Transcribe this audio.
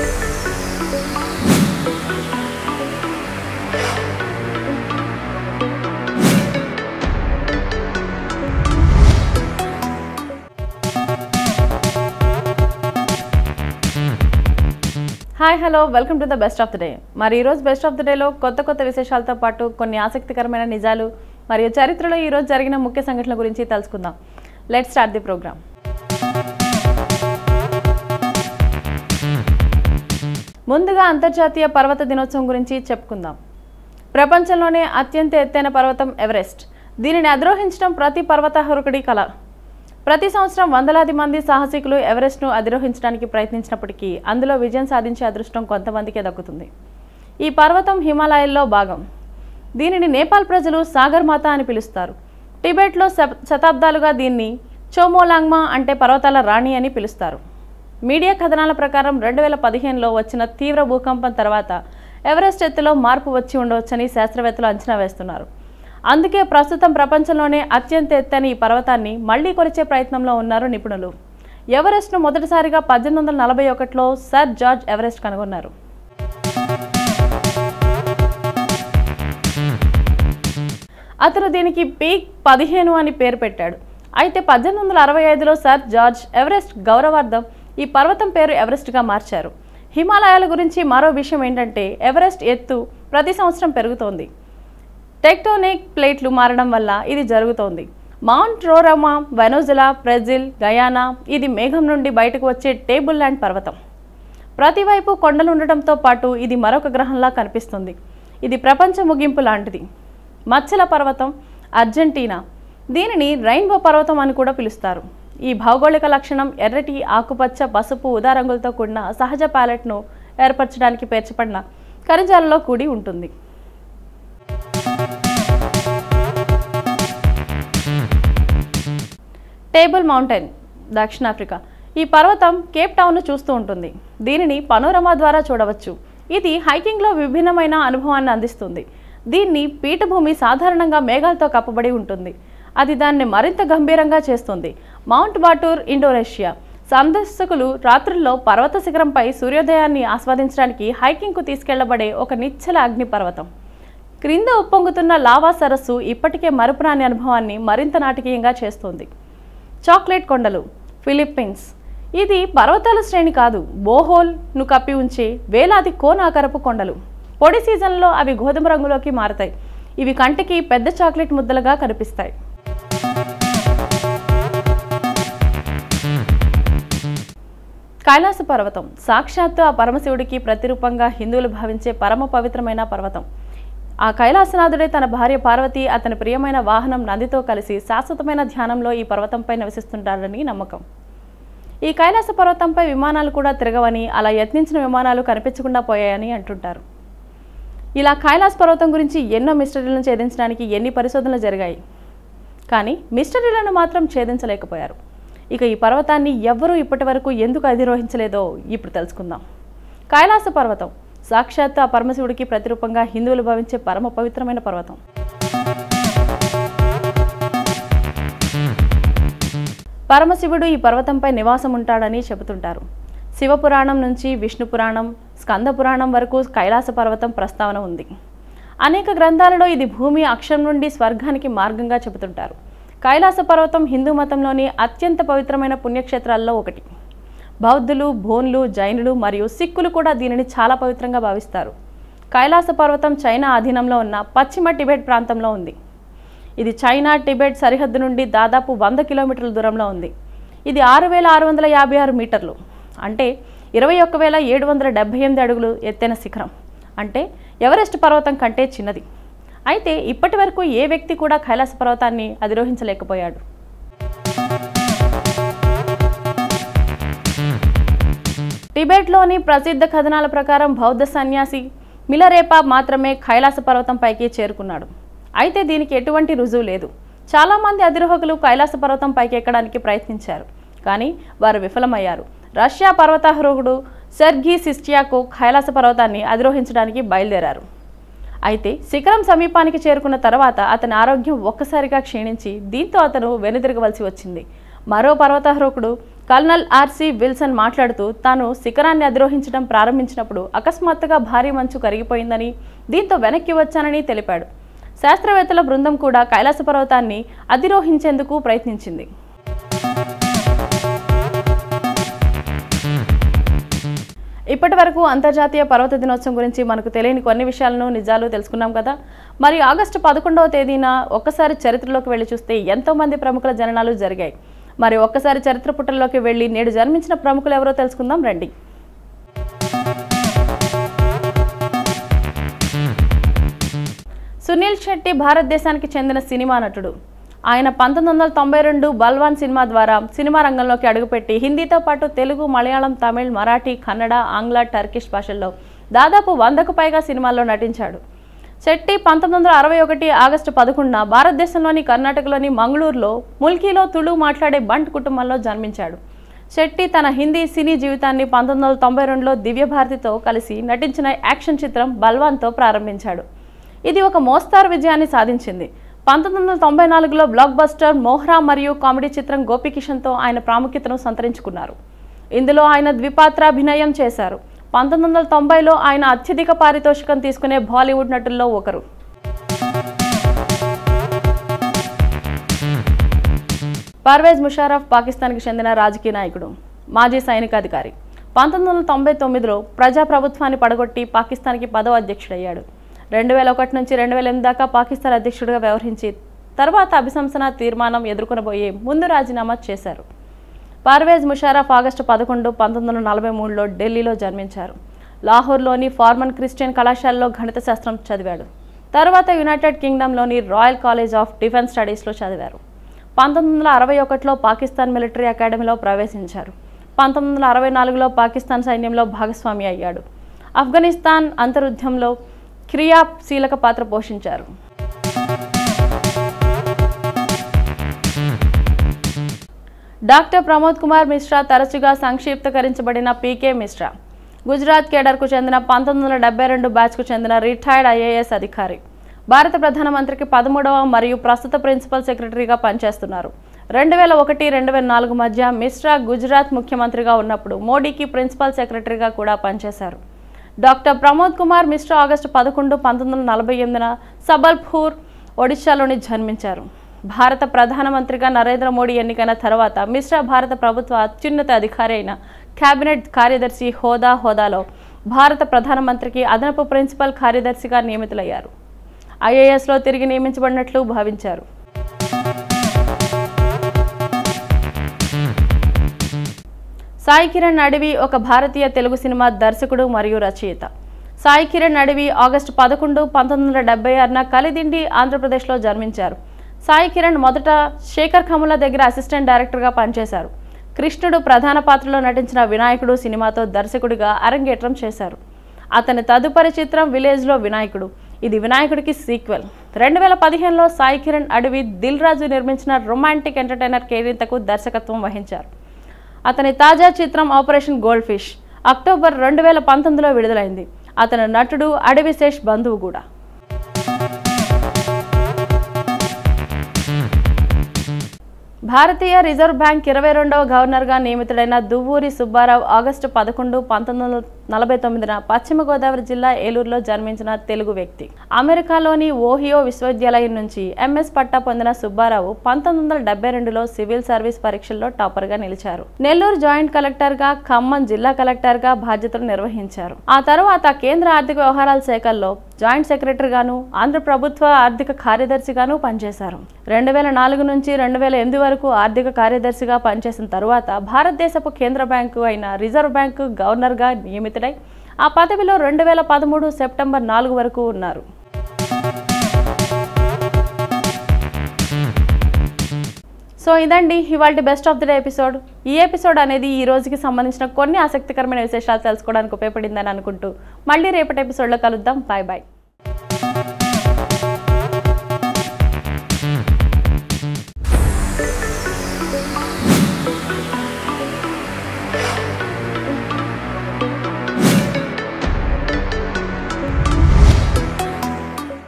Hi hello welcome to the best of the day. మరి ఈరోజు best of the డేలో కొత్త విశేషాలతో పాటు కొన్ని ఆసక్తికరమైన నిజాలు మరియు చరిత్రలో ఈరోజు జరిగిన ముఖ్య సంఘటనల గురించి తెలుసుకుందాం. Let's start the program. ముందుగా అంతర్జాతీయ పర్వత దినోత్సవం గురించి చెప్పుకుందాం. ప్రపంచంలోనే అత్యంత ఎత్తైన పర్వతం ఎవరెస్ట్. దీనిని అధిరోహించడం ప్రతి పర్వతారోహకుడి కల. ప్రతి సంవత్సరం వందలాది మంది సాహసికులు ఎవరెస్ట్ను అధిరోహించడానికి ప్రయత్నించినప్పటికీ అందులో విజయం సాధించే అదృష్టం కొంతమందికే దక్కుతుంది. ఈ పర్వతం హిమాలయాల్లో భాగం. దీనిని నేపాల్ ప్రజలు సాగర్ మాత అని పిలుస్తారు. టిబెట్లో శతాబ్దాలుగా దీన్ని చోమోలాంగ్మా అంటే పర్వతాల రాణి అని పిలుస్తారు. మీడియా కథనాల ప్రకారం 2015లో వచ్చిన తీవ్ర భూకంపం తర్వాత ఎవరెస్ట్ ఎత్తులో మార్పు వచ్చి ఉండవచ్చని శాస్త్రవేత్తలు అంచనా వేస్తున్నారు. అందుకే ప్రస్తుతం ప్రపంచంలోనే అత్యంత ఎత్తైన ఈ పర్వతాన్ని మళ్లీ కొలిచే ప్రయత్నంలో ఉన్నారు నిపుణులు. ఎవరెస్ట్ను మొదటిసారిగా 1841లో సర్ జార్జ్ ఎవరెస్ట్ కనుగొన్నారు. అతను దీనికి పీక్ 15 అని పేరు పెట్టాడు. అయితే 1865లో సర్ జార్జ్ ఎవరెస్ట్ గౌరవార్థం ఈ పర్వతం పేరు ఎవరెస్ట్గా మార్చారు. హిమాలయాల గురించి మరో విషయం ఏంటంటే ఎవరెస్ట్ ఎత్తు ప్రతి సంవత్సరం పెరుగుతోంది. టెక్టోనిక్ ప్లేట్లు మారడం వల్ల ఇది జరుగుతోంది. మౌంట్ రోరామా, వెనజులా, బ్రెజిల్, గయానా ఇది మేఘం నుండి బయటకు వచ్చే టేబుల్ ల్యాండ్ పర్వతం. ప్రతివైపు కొండలు ఉండటంతో పాటు ఇది మరొక గ్రహంలా కనిపిస్తుంది. ఇది ప్రపంచ ముగింపు లాంటిది. మచ్చల పర్వతం అర్జెంటీనా. దీనిని రెయిన్బో పర్వతం అని కూడా పిలుస్తారు. ఈ భౌగోళిక లక్షణం ఎర్రటి, ఆకుపచ్చ, పసుపు, ఊదా రంగులతో కూడిన సహజ ప్యాలెట్ను ఏర్పరచడానికి పేర్చబడిన ఖనిజాలలో కూడి ఉంటుంది. టేబుల్ మౌంటైన్ దక్షిణాఫ్రికా. ఈ పర్వతం కేప్ టౌన్ను చూస్తూ ఉంటుంది. దీనిని పనోరమా ద్వారా చూడవచ్చు. ఇది హైకింగ్లో విభిన్నమైన అనుభవాన్ని అందిస్తుంది. దీన్ని పీఠభూమి సాధారణంగా మేఘాలతో కప్పబడి ఉంటుంది. అది దాన్ని మరింత గంభీరంగా చేస్తుంది. Mount Batur Indonesia. సందర్శకులు రాత్రుల్లో పర్వత శిఖరంపై సూర్యోదయాన్ని ఆస్వాదించడానికి హైకింగ్కు తీసుకెళ్లబడే ఒక నిశ్చల అగ్ని పర్వతం. క్రింద ఉప్పొంగుతున్న లావా సరస్సు ఇప్పటికే మరుపురాని అనుభవాన్ని మరింత నాటకీయంగా చేస్తుంది. చాక్లెట్ కొండలు ఫిలిప్పీన్స్. ఇది పర్వతాల శ్రేణి కాదు, బోహోల్ను కప్పి ఉంచే వేలాది కోనాకరపు కొండలు. పొడి సీజన్లో అవి గోధుమ రంగులోకి మారతాయి. ఇవి కంటికి పెద్ద చాక్లెట్ ముద్దలుగా కనిపిస్తాయి. కైలాస పర్వతం సాక్షాత్తు ఆ పరమశివుడికి ప్రతిరూపంగా హిందువులు భావించే పరమ పవిత్రమైన పర్వతం. ఆ కైలాసనాథుడే తన భార్య పార్వతి, అతని ప్రియమైన వాహనం నందితో కలిసి శాశ్వతమైన ధ్యానంలో ఈ పర్వతంపై నివసిస్తుంటారని నమ్మకం. ఈ కైలాస పర్వతంపై విమానాలు కూడా తిరగవని, అలా యత్నించిన విమానాలు కనిపించకుండా పోయాయని అంటుంటారు. ఇలా కైలాస పర్వతం గురించి ఎన్నో మిస్టరీలను ఛేదించడానికి ఎన్ని పరిశోధనలు జరిగాయి, కానీ మిస్టరీలను మాత్రం ఛేదించలేకపోయారు. ఇక ఈ పర్వతాన్ని ఎవ్వరూ ఇప్పటి వరకు ఎందుకు అధిరోహించలేదో ఇప్పుడు తెలుసుకుందాం. కైలాస పర్వతం సాక్షాత్ ఆ పరమశివుడికి ప్రతిరూపంగా హిందువులు భావించే పరమ పవిత్రమైన పర్వతం. పరమశివుడు ఈ పర్వతంపై నివాసం ఉంటాడని చెబుతుంటారు. శివపురాణం నుంచి విష్ణు పురాణం, స్కంద పురాణం వరకు కైలాస పర్వతం ప్రస్తావన ఉంది. అనేక గ్రంథాలలో ఇది భూమి అక్షం నుండి స్వర్గానికి మార్గంగా చెబుతుంటారు. కైలాస పర్వతం హిందూ మతంలోని అత్యంత పవిత్రమైన పుణ్యక్షేత్రాల్లో ఒకటి. బౌద్ధులు, బోన్లు, జైనులు మరియు సిక్కులు కూడా దీనిని చాలా పవిత్రంగా భావిస్తారు. కైలాస పర్వతం చైనా అధీనంలో ఉన్న పశ్చిమ టిబెట్ ప్రాంతంలో ఉంది. ఇది చైనా టిబెట్ సరిహద్దు నుండి దాదాపు 100 కిలోమీటర్ల దూరంలో ఉంది. ఇది 6656 మీటర్లు అంటే 21,778 అడుగులు ఎత్తైన శిఖరం. అంటే ఎవరెస్ట్ పర్వతం కంటే చిన్నది. అయితే ఇప్పటి వరకు ఏ వ్యక్తి కూడా కైలాస పర్వతాన్ని అధిరోహించలేకపోయాడు. టిబెట్లోని ప్రసిద్ధ కథనాల ప్రకారం బౌద్ధ సన్యాసి మిలరేపా మాత్రమే కైలాస పర్వతం పైకి చేరుకున్నాడు. అయితే దీనికి ఎటువంటి రుజువు లేదు. చాలామంది అధిరోహకులు కైలాస పర్వతం పైకి ఎక్కడానికి ప్రయత్నించారు, కానీ వారు విఫలమయ్యారు. రష్యా పర్వతారోహకుడు సెర్గీ సిస్టియాకు కైలాస పర్వతాన్ని అధిరోహించడానికి బయలుదేరారు. అయితే శిఖరం సమీపానికి చేరుకున్న తర్వాత అతని ఆరోగ్యం ఒక్కసారిగా క్షీణించి దీంతో అతను వెనుదిరగవలసి వచ్చింది. మరో పర్వతారోహకుడు కల్నల్ ఆర్సి విల్సన్ మాట్లాడుతూ తాను శిఖరాన్ని అధిరోహించడం ప్రారంభించినప్పుడు అకస్మాత్తుగా భారీ మంచు కరిగిపోయిందని, దీంతో వెనక్కి వచ్చానని తెలిపాడు. శాస్త్రవేత్తల బృందం కూడా కైలాస పర్వతాన్ని అధిరోహించేందుకు ప్రయత్నించింది. ఇప్పటి వరకు అంతర్జాతీయ పర్వత దినోత్సవం గురించి మనకు తెలియని కొన్ని విషయాలను, నిజాలు తెలుసుకున్నాం కదా. మరి ఆగస్టు 11వ తేదీన ఒక్కసారి చరిత్రలోకి వెళ్ళి చూస్తే ఎంతో మంది ప్రముఖుల జననాలు జరిగాయి. మరి ఒక్కసారి చరిత్ర పుటల్లోకి వెళ్ళి నేడు జన్మించిన ప్రముఖులు ఎవరో తెలుసుకుందాం రండి. సునీల్ శెట్టి భారతదేశానికి చెందిన సినిమా నటుడు. ఆయన 1992 బల్వాన్ సినిమా ద్వారా సినిమా రంగంలోకి అడుగుపెట్టి హిందీతో పాటు తెలుగు, మలయాళం, తమిళ్, మరాఠీ, కన్నడ, ఆంగ్ల, టర్కిష్ భాషల్లో దాదాపు 100కు పైగా సినిమాల్లో నటించాడు. శెట్టి 1961 ఆగస్టు 11న భారతదేశంలోని కర్ణాటకలోని మంగళూరులో ముల్కీలో తుళు మాట్లాడే బంట్ కుటుంబంలో జన్మించాడు. శెట్టి తన హిందీ సినీ జీవితాన్ని 1992లో దివ్యభారతితో కలిసి నటించిన యాక్షన్ చిత్రం బల్వాన్తో ప్రారంభించాడు. ఇది ఒక మోస్తారు విజయాన్ని సాధించింది. 1994లో బ్లాక్ బస్టర్ మోహ్రా మరియు కామెడీ చిత్రం గోపికిషన్తో ఆయన ప్రాముఖ్యతను సంతరించుకున్నారు. ఇందులో ఆయన ద్విపాత్రాభినయం చేశారు. 1990లో ఆయన అత్యధిక పారితోషికం తీసుకునే బాలీవుడ్ నటుల్లో ఒకరు. పర్వేజ్ ముషారఫ్ పాకిస్తాన్కి చెందిన రాజకీయ నాయకుడు, మాజీ సైనికాధికారి. 1999లో ప్రజాప్రభుత్వాన్ని పడగొట్టి పాకిస్తాన్కి 10వ అధ్యక్షుడయ్యాడు. 2001 నుంచి 2008 దాకా పాకిస్తాన్ అధ్యక్షుడిగా వ్యవహరించి తర్వాత అభిశంసన తీర్మానం ఎదుర్కొనబోయే ముందు రాజీనామా చేశారు. పర్వేజ్ ముషారఫ్ ఆగస్టు 11, 1943లో ఢిల్లీలో జన్మించారు. లాహోర్లోని ఫార్మన్ క్రిస్టియన్ కళాశాలలో గణిత శాస్త్రం చదివాడు. తర్వాత యునైటెడ్ కింగ్డమ్లోని రాయల్ కాలేజ్ ఆఫ్ డిఫెన్స్ స్టడీస్లో చదివారు. 1961లో పాకిస్తాన్ మిలిటరీ అకాడమీలో ప్రవేశించారు. 1964లో పాకిస్తాన్ సైన్యంలో భాగస్వామి అయ్యాడు. ఆఫ్ఘనిస్తాన్ అంతర్యుద్ధంలో క్రియాశీలక పాత్ర పోషించారు. డాక్టర్ ప్రమోద్ కుమార్ మిశ్రా, తరచుగా సంక్షిప్తీకరించబడిన పీకే మిశ్రా, గుజరాత్ కేడర్కు చెందిన 1972 బ్యాచ్కు చెందిన రిటైర్డ్ ఐఏఎస్ అధికారి. భారత ప్రధానమంత్రికి 13వ మరియు ప్రస్తుత ప్రిన్సిపల్ సెక్రటరీగా పనిచేస్తున్నారు. 2001-2004 మధ్య మిశ్రా గుజరాత్ ముఖ్యమంత్రిగా ఉన్నప్పుడు మోడీకి ప్రిన్సిపల్ సెక్రటరీగా కూడా పనిచేశారు. డాక్టర్ ప్రమోద్ కుమార్ మిశ్రా ఆగస్టు 11, 1948న సబల్పూర్, ఒడిశాలోని జన్మించారు. భారత ప్రధానమంత్రిగా నరేంద్ర మోడీ ఎన్నికైన తర్వాత మిశ్రా భారత ప్రభుత్వ అత్యున్నత అధికారి అయిన కేబినెట్ కార్యదర్శి హోదాలో భారత ప్రధానమంత్రికి అదనపు ప్రిన్సిపల్ కార్యదర్శిగా నియమితులయ్యారు. ఐఏఎస్లో తిరిగి నియమించబడినట్లు భావించారు. సాయి కిరణ్ అడవి ఒక భారతీయ తెలుగు సినిమా దర్శకుడు మరియు రచయిత. సాయి కిరణ్ అడవి ఆగస్టు 11, 1976న కలిదిండి, ఆంధ్రప్రదేశ్లో జన్మించారు. సాయి కిరణ్ మొదట శేఖర్ కమ్ముల దగ్గర అసిస్టెంట్ డైరెక్టర్గా పనిచేశారు. కృష్ణుడు ప్రధాన పాత్రలో నటించిన వినాయకుడు సినిమాతో దర్శకుడిగా అరంగేట్రం చేశారు. అతని తదుపరి చిత్రం విలేజ్లో వినాయకుడు. ఇది వినాయకుడికి సీక్వెల్. 2015లో సాయి కిరణ్ అడవి దిల్ రాజు నిర్మించిన రొమాంటిక్ ఎంటర్టైనర్ కేరింతకు దర్శకత్వం వహించారు. అతని తాజా చిత్రం ఆపరేషన్ గోల్డ్ ఫిష్ అక్టోబర్ 2019లో విడుదలైంది. అతను నటుడు, అడవి శేష్ బంధువు కూడా. భారతీయ రిజర్వ్ బ్యాంక్ 22వ గవర్నర్గా నియమితుడైన దువ్వూరి సుబ్బారావు ఆగస్టు 11, 1949న పశ్చిమ గోదావరి జిల్లా ఏలూరులో జన్మించిన తెలుగు వ్యక్తి. అమెరికాలోని ఓహియో విశ్వవిద్యాలయం నుంచి ఎంఎస్ పట్టా పొందిన సుబ్బారావు 1972లో సివిల్ సర్వీస్ పరీక్షల్లో టాపర్గా నిలిచారు. నెల్లూరు జాయింట్ కలెక్టర్గా, ఖమ్మం జిల్లా కలెక్టర్గా బాధ్యతలు నిర్వహించారు. ఆ తర్వాత కేంద్ర ఆర్థిక వ్యవహారాల శాఖల్లో జాయింట్ సెక్రటరీగాను, ఆంధ్ర ప్రభుత్వ ఆర్థిక కార్యదర్శిగాను పనిచేశారు. 2004 నుంచి 2008 వరకు ఆర్థిక కార్యదర్శిగా పనిచేసిన తరువాత భారతదేశపు కేంద్ర బ్యాంకు అయిన రిజర్వ్ బ్యాంకు గవర్నర్గా నియమితుడై ఆ పదవిలో 2013 సెప్టెంబర్ 4 వరకు ఉన్నారు. సో ఇదండి ఇవాల్టి best of the day episode. ఈ ఎపిసోడ్ అనేది ఈ రోజుకి సంబంధించిన కొన్ని ఆసక్తికరమైన విశేషాలు తెలుసుకోవడానికి ఉపయోగపడిందని అనుకుంటూ మళ్ళీ రేపటి ఎపిసోడ్లో కలుద్దాం. Bye bye.